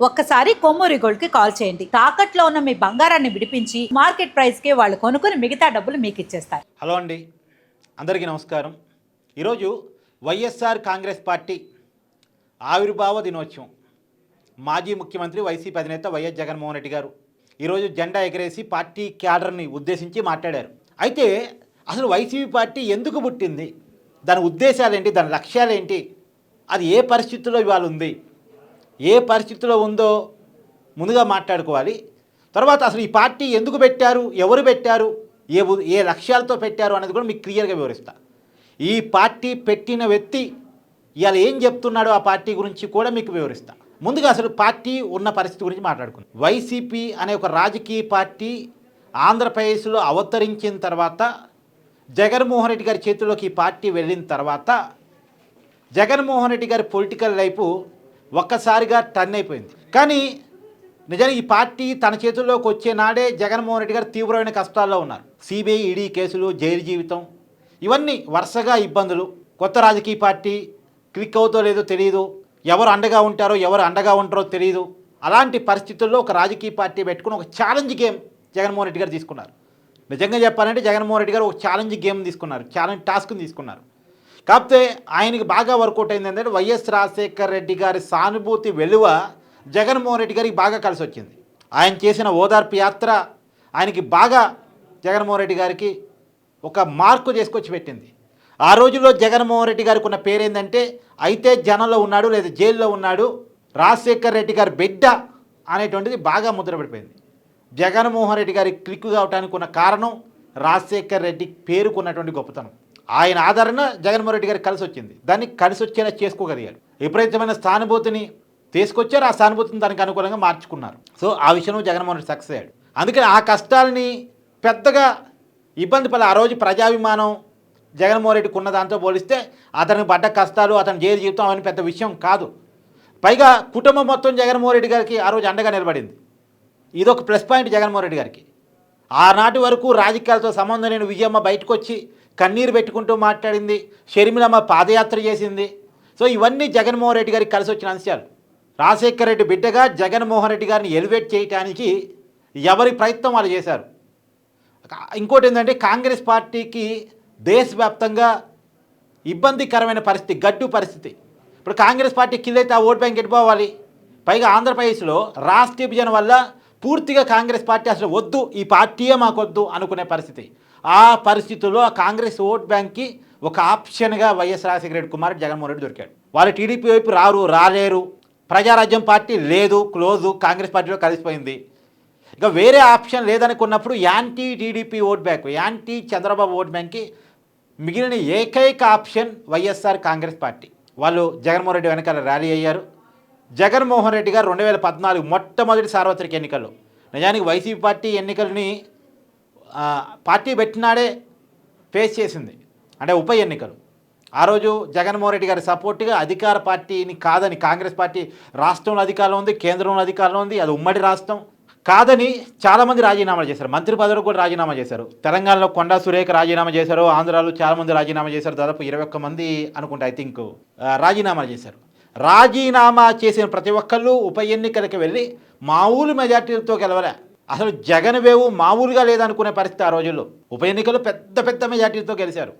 ఒక్కసారి కొమ్మూరి గోల్డ్ కి కాల్ చేయండి. తాకట్లో ఉన్న మీ బంగారాన్ని విడిపించి మార్కెట్ ప్రైస్ కి వాళ్ళు కొనుక్కుని మిగతా డబ్బులు మీకు ఇచ్చేస్తారు. హలో అండి, అందరికీ నమస్కారం. ఈరోజు వైఎస్ఆర్ కాంగ్రెస్ పార్టీ ఆవిర్భావ దినోత్సవం. మాజీ ముఖ్యమంత్రి వైసీపీ అధినేత వైఎస్ జగన్మోహన్ రెడ్డి గారు ఈరోజు జెండా ఎగరేసి పార్టీ క్యాడర్ని ఉద్దేశించి మాట్లాడారు. అయితే అసలు వైసీపీ పార్టీ ఎందుకు పుట్టింది, దాని ఉద్దేశాలు ఏంటి, దాని లక్ష్యాలు ఏంటి, అది ఏ పరిస్థితుల్లో ఇవాళ ఉంది, ఏ పరిస్థితిలో ఉందో ముందుగా మాట్లాడుకోవాలి. తర్వాత అసలు ఈ పార్టీ ఎందుకు పెట్టారు, ఎవరు పెట్టారు, ఏ లక్ష్యాలతో పెట్టారు అనేది కూడా మీకు క్లియర్గా వివరిస్తా. ఈ పార్టీ పెట్టిన వ్యక్తి ఇవాళ ఏం చెప్తున్నాడో ఆ పార్టీ గురించి కూడా మీకు వివరిస్తా. ముందుగా అసలు పార్టీ ఉన్న పరిస్థితి గురించి మాట్లాడుకుందాం. వైసీపీ అనే ఒక రాజకీయ పార్టీ ఆంధ్రప్రదేశ్లో అవతరించిన తర్వాత, జగన్మోహన్ రెడ్డి గారి చేతిలోకి ఈ పార్టీ వెళ్ళిన తర్వాత, జగన్మోహన్ రెడ్డి గారి పొలిటికల్ లైఫ్ ఒక్కసారిగా టర్న్ అయిపోయింది. కానీ నిజానికి ఈ పార్టీ తన చేతుల్లోకి వచ్చే నాడే జగన్మోహన్ రెడ్డి గారు తీవ్రమైన కష్టాల్లో ఉన్నారు. సిబిఐ ఈడీ కేసులు, జైలు జీవితం, ఇవన్నీ వరుసగా ఇబ్బందులు. కొత్త రాజకీయ పార్టీ క్లిక్ అవుతో లేదో తెలియదు, ఎవరు అండగా ఉంటారో ఎవరు అండగా ఉంటారో తెలియదు. అలాంటి పరిస్థితుల్లో ఒక రాజకీయ పార్టీ పెట్టుకుని ఒక ఛాలెంజ్ గేమ్ జగన్మోహన్ రెడ్డి గారు తీసుకున్నారు. నిజంగా చెప్పాలంటే జగన్మోహన్ రెడ్డి గారు ఒక ఛాలెంజ్ గేమ్ తీసుకున్నారు, ఛాలెంజ్ టాస్క్ని తీసుకున్నారు. కాకపోతే ఆయనకి బాగా వర్కౌట్ అయింది ఏంటంటే వైఎస్ రాజశేఖర్ రెడ్డి గారి సానుభూతి వెలువ జగన్మోహన్ రెడ్డి గారికి బాగా కలిసి వచ్చింది. ఆయన చేసిన ఓదార్పు యాత్ర ఆయనకి బాగా జగన్మోహన్ రెడ్డి గారికి ఒక మార్కు చేసుకొచ్చి పెట్టింది. ఆ రోజుల్లో జగన్మోహన్ రెడ్డి గారికి ఉన్న పేరు ఏంటంటే అయితే జనంలో ఉన్నాడు లేదా జైల్లో ఉన్నాడు, రాజశేఖర్ రెడ్డి గారి బిడ్డ అనేటువంటిది బాగా ముద్రపడిపోయింది. జగన్మోహన్ రెడ్డి గారి క్లిక్ కావడానికి ఉన్న కారణం రాజశేఖర్ రెడ్డి పేరుకున్నటువంటి గొప్పతనం. ఆయన ఆదరణ జగన్మోహన్ రెడ్డి గారికి కలిసి వచ్చింది. దాన్ని కలిసి వచ్చేలా చేసుకోగలిగారు. విపరీతమైన సానుభూతిని తీసుకొచ్చారు, ఆ సానుభూతిని దానికి అనుకూలంగా మార్చుకున్నారు. సో ఆ విషయంలో జగన్మోహన్ రెడ్డి సక్సెస్ అయ్యాడు. అందుకని ఆ కష్టాలని పెద్దగా ఇబ్బంది పడ, ఆ రోజు ప్రజాభిమానం జగన్మోహన్ రెడ్డికి ఉన్న దాంతో పోలిస్తే అతనికి పడ్డ కష్టాలు, అతని జైలు జీవితం అవన్నీ పెద్ద విషయం కాదు. పైగా కుటుంబం మొత్తం జగన్మోహన్ రెడ్డి గారికి ఆ రోజు అండగా నిలబడింది. ఇదొక ప్లస్ పాయింట్ జగన్మోహన్ రెడ్డి గారికి. ఆనాటి వరకు రాజకీయాలతో సంబంధం లేని విజయమ్మ బయటకు వచ్చి కన్నీరు పెట్టుకుంటూ మాట్లాడింది, షర్మిలమ్మ పాదయాత్ర చేసింది. సో ఇవన్నీ జగన్మోహన్ రెడ్డి గారికి కలిసి వచ్చిన అంశాలు. రాజశేఖర రెడ్డి బిడ్డగా జగన్మోహన్ రెడ్డి గారిని ఎలివేట్ చేయడానికి ఎవరి ప్రయత్నం వాళ్ళు చేశారు. ఇంకోటి ఏంటంటే కాంగ్రెస్ పార్టీకి దేశవ్యాప్తంగా ఇబ్బందికరమైన పరిస్థితి, గడ్డు పరిస్థితి. ఇప్పుడు కాంగ్రెస్ పార్టీ కిల్లైతే ఆ ఓట్ బ్యాంక్ ఎట్టుకోవాలి. పైగా ఆంధ్రప్రదేశ్లో రాష్ట్ర విభజన వల్ల పూర్తిగా కాంగ్రెస్ పార్టీ అసలు వద్దు, ఈ పార్టీయే మాకొద్దు అనుకునే పరిస్థితి. ఆ పరిస్థితుల్లో ఆ కాంగ్రెస్ ఓట్ బ్యాంక్కి ఒక ఆప్షన్గా వైఎస్ రాజశేఖర రెడ్డి కుమారుడు జగన్మోహన్ రెడ్డి దొరికాడు. వాళ్ళు టీడీపీ వైపు రాలేరు, ప్రజారాజ్యం పార్టీ లేదు, క్లోజు, కాంగ్రెస్ పార్టీలో కలిసిపోయింది. ఇక వేరే ఆప్షన్ లేదనుకున్నప్పుడు anti TDP vote bank, anti Chandrababu vote బ్యాంక్కి మిగిలిన ఏకైక ఆప్షన్ వైఎస్ఆర్ కాంగ్రెస్ పార్టీ. వాళ్ళు జగన్మోహన్ రెడ్డి వెనకాల ర్యాలీ అయ్యారు. జగన్మోహన్ రెడ్డి గారు 2014 మొట్టమొదటి సార్వత్రిక ఎన్నికల్లో, నిజానికి వైసీపీ పార్టీ ఎన్నికలని పార్టీ పెట్టినాడే ఫేస్ చేసింది, అంటే ఉప ఎన్నికలు. ఆ రోజు జగన్మోహన్ రెడ్డి గారి సపోర్ట్గా అధికార పార్టీని కాదని, కాంగ్రెస్ పార్టీ రాష్ట్రంలో అధికారంలో ఉంది, కేంద్రంలో అధికారంలో ఉంది, అది ఉమ్మడి రాష్ట్రం కాదని చాలామంది రాజీనామాలు చేశారు. మంత్రి పదవులకు కూడా రాజీనామా చేశారు. తెలంగాణలో కొండా సురేఖ రాజీనామా చేశారు, ఆంధ్రాలో చాలామంది రాజీనామా చేశారు. దాదాపు 21 మంది అనుకుంటా, ఐ థింక్ రాజీనామాలు చేశారు. రాజీనామా చేసిన ప్రతి ఒక్కళ్ళు ఉప ఎన్నికలకు వెళ్ళి మామూలు మెజార్టీలతో గెలవలే. అసలు జగన్ వేవు మామూలుగా లేదనుకునే పరిస్థితి ఆ రోజుల్లో. ఉప ఎన్నికలు పెద్ద పెద్ద మెజార్టీలతో గెలిచారు.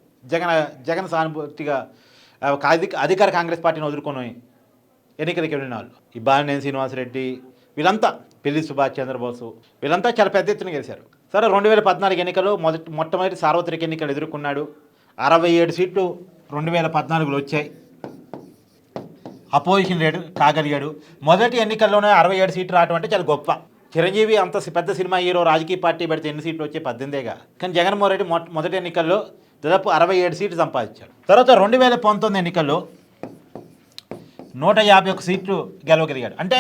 జగన్ సానుభూతిగా అధికార కాంగ్రెస్ పార్టీని వదులుకొని ఎన్నికలకు వెళ్ళిన వాళ్ళు, ఈ బాలినేని శ్రీనివాసరెడ్డి, వీళ్ళంతా, పిల్లి సుభాష్ చంద్రబోసు, వీళ్ళంతా చాలా పెద్ద ఎత్తున గెలిచారు. సరే 2014 ఎన్నికల్లో మొట్టమొదటి సార్వత్రిక ఎన్నికలు ఎదుర్కొన్నాడు. 67 సీట్లు 2014లో వచ్చాయి. అపోజిషన్ లీడర్ కాగలిగాడు. మొదటి ఎన్నికల్లోనే 67 సీట్లు రావడం అంటే చాలా గొప్ప. చిరంజీవి అంత పెద్ద సినిమా హీరో రాజకీయ పార్టీ పెడితే ఎన్ని సీట్లు వచ్చే 18గా. కానీ జగన్మోహన్ రెడ్డి మొదటి ఎన్నికల్లో దాదాపు 67 సీట్లు సంపాదించాడు. తర్వాత 2019 ఎన్నికల్లో 151 సీట్లు గెలవగలిగాడు. అంటే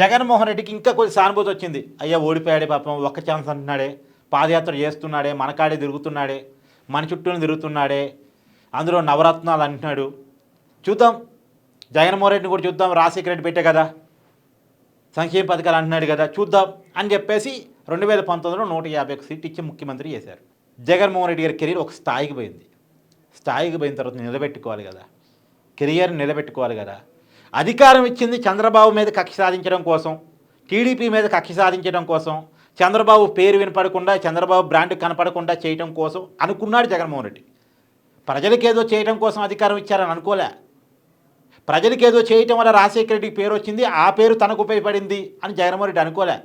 జగన్మోహన్ రెడ్డికి ఇంకా కొంచెం సానుభూతి వచ్చింది. అయ్యా ఓడిపోయాడే పాపం, ఒక్క ఛాన్స్ అంటున్నాడే, పాదయాత్ర చేస్తున్నాడే, మనకాడే తిరుగుతున్నాడే, మన చుట్టూనే తిరుగుతున్నాడే, అందులో నవరత్నాలు అంటున్నాడు, చూద్దాం జగన్మోహన్ రెడ్డిని కూడా చూద్దాం, రాజశేఖర రెడ్డి పెట్టే కదా, సంక్షేమ పథకాలు అంటున్నాడు కదా, చూద్దాం అని చెప్పేసి 2019లో 151 సీట్లు ఇచ్చి ముఖ్యమంత్రి చేశారు. జగన్మోహన్ రెడ్డి గారి కెరీర్ ఒక స్థాయికి పోయింది. స్థాయికి పోయిన తర్వాత నిలబెట్టుకోవాలి కదా, కెరియర్ నిలబెట్టుకోవాలి కదా. అధికారం ఇచ్చింది చంద్రబాబు మీద కక్ష సాధించడం కోసం, టీడీపీ మీద కక్ష సాధించడం కోసం, చంద్రబాబు పేరు వినపడకుండా, చంద్రబాబు బ్రాండ్ కనపడకుండా చేయడం కోసం అనుకున్నాడు జగన్మోహన్ రెడ్డి. ప్రజలకేదో చేయడం కోసం అధికారం ఇచ్చారని అనుకోలే. ప్రజలకేదో చేయటం వల్ల రాజశేఖర రెడ్డికి పేరు వచ్చింది, ఆ పేరు తనకు ఉపయోగపడింది అని జగన్మోహన్ రెడ్డి అనుకోలే.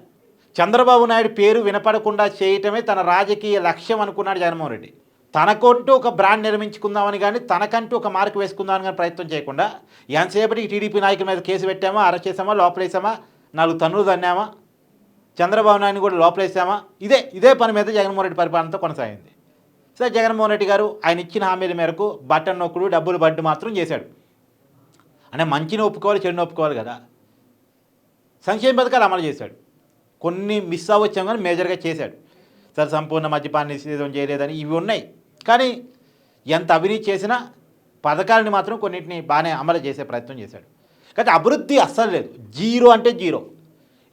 చంద్రబాబు నాయుడు పేరు వినపడకుండా చేయటమే తన రాజకీయ లక్ష్యం అనుకున్నాడు జగన్మోహన్ రెడ్డి. తనకంటూ ఒక బ్రాండ్ నిర్మించుకుందామని కానీ, తనకంటూ ఒక మార్కు వేసుకుందామని కానీ ప్రయత్నం చేయకుండా, ఎంతసేపటికి టీడీపీ నాయకుల మీద కేసు పెట్టామా, అరెస్ట్ చేసామా, లోపలేసామా, 4 తన్నులు తన్నామా, చంద్రబాబు నాయుడు కూడా లోపలేసామా, ఇదే పని మీద జగన్మోహన్ రెడ్డి పరిపాలనతో కొనసాగింది. సరే, జగన్మోహన్ రెడ్డి గారు ఆయన ఇచ్చిన హామీల మేరకు బటన్ నొక్కుడు, డబ్బులు బండి మాత్రం చేశాడు. అంటే మంచిని ఒప్పుకోవాలి, చెడుని ఒప్పుకోవాలి కదా. సంక్షేమ పథకాలు అమలు చేశాడు, కొన్ని మిస్ అవ్వచ్చాం కానీ మేజర్గా చేశాడు. సరే, సంపూర్ణ మద్యపాన నిషేధం చేయలేదని ఇవి ఉన్నాయి, కానీ ఎంత అవినీతి చేసినా పథకాలని మాత్రం కొన్నింటిని బాగానే అమలు చేసే ప్రయత్నం చేశాడు. కానీ అభివృద్ధి అస్సలు లేదు, జీరో అంటే జీరో.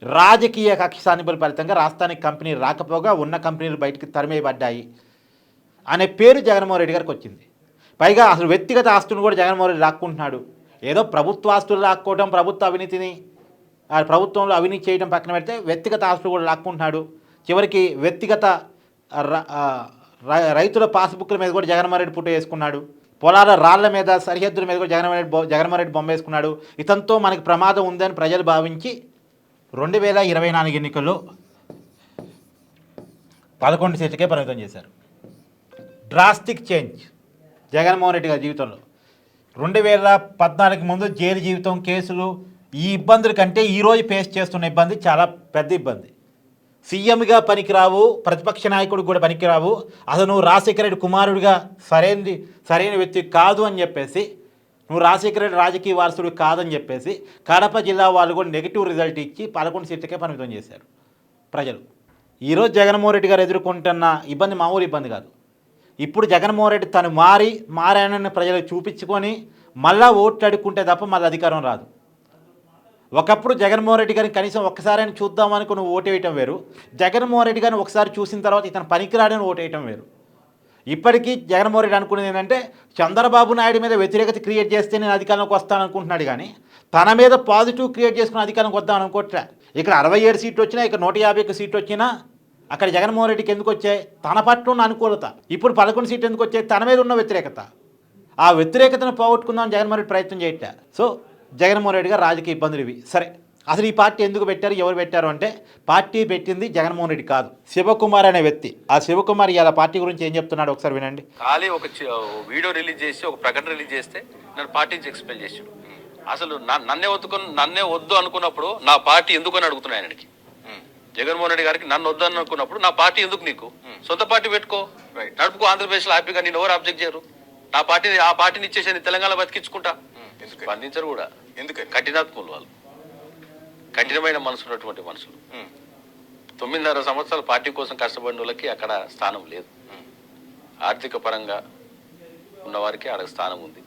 రాజకీయ కక్ష సాధింపుల ఫలితంగా రాష్ట్రానికి కంపెనీ రాకపోగా ఉన్న కంపెనీలు బయటకు తరిమేయబడ్డాయి అనే పేరు జగన్మోహన్ రెడ్డి గారికి వచ్చింది. పైగా అసలు వ్యక్తిగత ఆస్తులను కూడా జగన్మోహన్ రెడ్డి లాక్కుంటున్నాడు. ఏదో ప్రభుత్వ ఆస్తులు లాక్కోవడం, ప్రభుత్వ అవినీతిని ప్రభుత్వంలో అవినీతి చేయడం పక్కన పెడితే వ్యక్తిగత ఆస్తులు కూడా లాక్కుంటున్నాడు. చివరికి వ్యక్తిగత రైతుల పాస్బుక్ల మీద కూడా జగన్మోహన్ రెడ్డి ఫోటో వేసుకున్నాడు. పొలాల రాళ్ల మీద, సరిహద్దుల మీద కూడా జగన్మోహన్ రెడ్డి బొమ్మ వేసుకున్నాడు. ఇతనితో మనకి ప్రమాదం ఉందని ప్రజలు భావించి 2024 ఎన్నికల్లో 11 సీట్లకే పరిమితం చేశారు. డ్రాస్టిక్ చేంజ్ జగన్మోహన్ రెడ్డి గారి జీవితంలో. 2014 ముందు జైలు జీవితం, కేసులు, ఈ ఇబ్బందుల కంటే ఈరోజు ఫేస్ చేస్తున్న ఇబ్బంది చాలా పెద్ద ఇబ్బంది. సీఎంగా పనికిరావు, ప్రతిపక్ష నాయకుడు కూడా పనికిరావు, అసలు నువ్వు రాజశేఖర రెడ్డి కుమారుడిగా సరైన వ్యక్తి కాదు అని చెప్పేసి, నువ్వు రాజశేఖర రెడ్డి రాజకీయ వారసుడు కాదని చెప్పేసి కడప జిల్లా వాళ్ళు కూడా నెగిటివ్ రిజల్ట్ ఇచ్చి 11 సీట్లకే పరిమితం చేశారు ప్రజలు. ఈరోజు జగన్మోహన్ రెడ్డి గారు ఎదుర్కొంటున్న ఇబ్బంది మామూలు ఇబ్బంది కాదు. ఇప్పుడు జగన్మోహన్ రెడ్డి తను మారానని ప్రజలకు చూపించుకొని మళ్ళా ఓట్లు అడుక్కుంటే తప్ప మళ్ళీ అధికారం రాదు. ఒకప్పుడు జగన్మోహన్ రెడ్డి గారిని కనీసం ఒక్కసారైనా చూద్దామనుకో నువ్వు ఓటు వేయటం వేరు, జగన్మోహన్ రెడ్డి గారిని ఒకసారి చూసిన తర్వాత ఇతను పనికిరాడని ఓటు వేయటం వేరు. ఇప్పటికీ జగన్మోహన్ రెడ్డి అనుకునేది ఏంటంటే చంద్రబాబు నాయుడు మీద వ్యతిరేకత క్రియేట్ చేస్తే నేను అధికారంలోకి వస్తాను అనుకుంటున్నాడు, కానీ తన మీద పాజిటివ్ క్రియేట్ చేసుకుని అధికారంలోకి వద్దాం అనుకోవట్లే. ఇక్కడ 67 సీట్లు వచ్చినా, ఇక్కడ 151 సీట్లు వచ్చినా అక్కడ జగన్మోహన్ రెడ్డికి ఎందుకు వచ్చాయి? తన పట్ల ఉన్న అనుకూలత. ఇప్పుడు 11 సీట్లు ఎందుకు వచ్చాయి? తన మీద ఉన్న వ్యతిరేకత. ఆ వ్యతిరేకతను పోగొట్టుకుందాం జగన్మోహన్ రెడ్డి ప్రయత్నం చేయట్లే. సో జగన్మోహన్ రెడ్డి గారు రాజకీయ ఇబ్బందులు ఇవి. సరే, అసలు ఈ పార్టీ ఎందుకు పెట్టారు, ఎవరు పెట్టారు అంటే, పార్టీ పెట్టింది జగన్మోహన్ రెడ్డి కాదు, శివకుమార్ అనే వ్యక్తి. ఆ శివకుమార్ ఇలా పార్టీ గురించి ఏం చెప్తున్నాడు ఒకసారి వినండి. ఖాళీ ఒక వీడియో రిలీజ్ చేసి, ఒక ప్రకటన రిలీజ్ చేస్తే నన్ను పార్టీ నుంచి ఎక్స్పెల్ చేసాడు. అసలు నన్నే వద్దు అనుకున్నప్పుడు నా పార్టీ ఎందుకు అని అడుగుతున్నాను ఆయనకి. జగన్మోహన్ రెడ్డి గారికి నన్ను వద్దు అనుకున్నప్పుడు నా పార్టీ ఎందుకు, నీకు సొంత పార్టీ పెట్టుకో, నడుపుకో, ఆంధ్రప్రదేశ్లో హ్యాపీగా. నేను ఎవరు అబ్జెక్ట్ చేయరు. ఆ పార్టీని ఇచ్చేసి తెలంగాణ బతికించుకుంటా. స్పందించరు కూడా. ఎందుకని? కఠినాత్ములు వాళ్ళు, కఠినమైన మనసు ఉన్నటువంటి మనుషులు. 9.5 సంవత్సరాలు పార్టీ కోసం కష్టపడిన వాళ్ళకి అక్కడ స్థానం లేదు. ఆర్థిక పరంగా ఉన్నవారికి అక్కడ స్థానం ఉంది.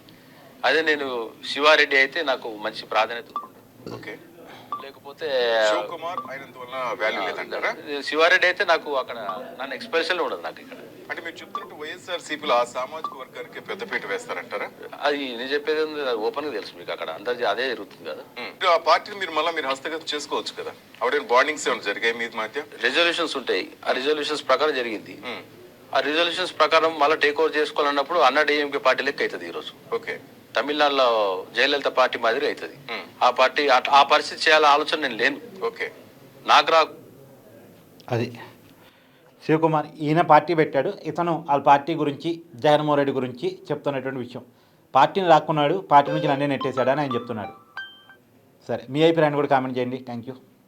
అదే నేను శివారెడ్డి అయితే నాకు మంచి ప్రాధాన్యత ఉంటుంది. ఓకే, లేకపోతే శివారెడ్డి అయితే నాకు అక్కడ నన్ను ఎక్స్ప్రెషన్ ఉండదు. నాకు ఇక్కడ అంటే మీరు చెప్తున్నట్టు వైఎస్ఆర్సీపీలో ఆ సామాజిక వర్గానికి పెద్దపీట వేస్తారంటారా? అది నేను చెప్పేది ఓపెన్ గా తెలుసు మీకు, అక్కడ అందరి అదే జరుగుతుంది కదా. ఆ పార్టీని మీరు హస్తగతం చేసుకోవచ్చు కదా. ఆవిడ బాండింగ్స్ ఏమైనా జరిగాయి మీ మధ్య? రెజల్యూషన్స్ ఉంటాయి, ఆ రెజల్యూషన్స్ ప్రకారం జరిగింది. ఆ రెజల్యూషన్స్ ప్రకారం మళ్ళీ టేక్ ఓవర్ చేసుకోవాలన్నప్పుడు అన్నాడీఎంకే పార్టీ లెక్క అవుతుంది ఈరోజు. ఓకే, తమిళనాడులో జయలలిత పార్టీ మాదిరి అవుతుంది ఆ పార్టీ. ఆ పరిస్థితి చేయాల ఆలోచన నేను లేను. ఓకే, నాకు రా. అది శివకుమార్, ఈయన పార్టీ పెట్టాడు. ఇతను వాళ్ళ పార్టీ గురించి, జగన్మోహన్ రెడ్డి గురించి చెప్తున్నటువంటి విషయం. పార్టీని లాక్కున్నాడు, పార్టీ నుంచి నన్నే నెట్టేశాడు అని ఆయన చెప్తున్నాడు. సరే, మీ అభిప్రాయాన్ని కూడా కామెంట్ చేయండి. Thank you.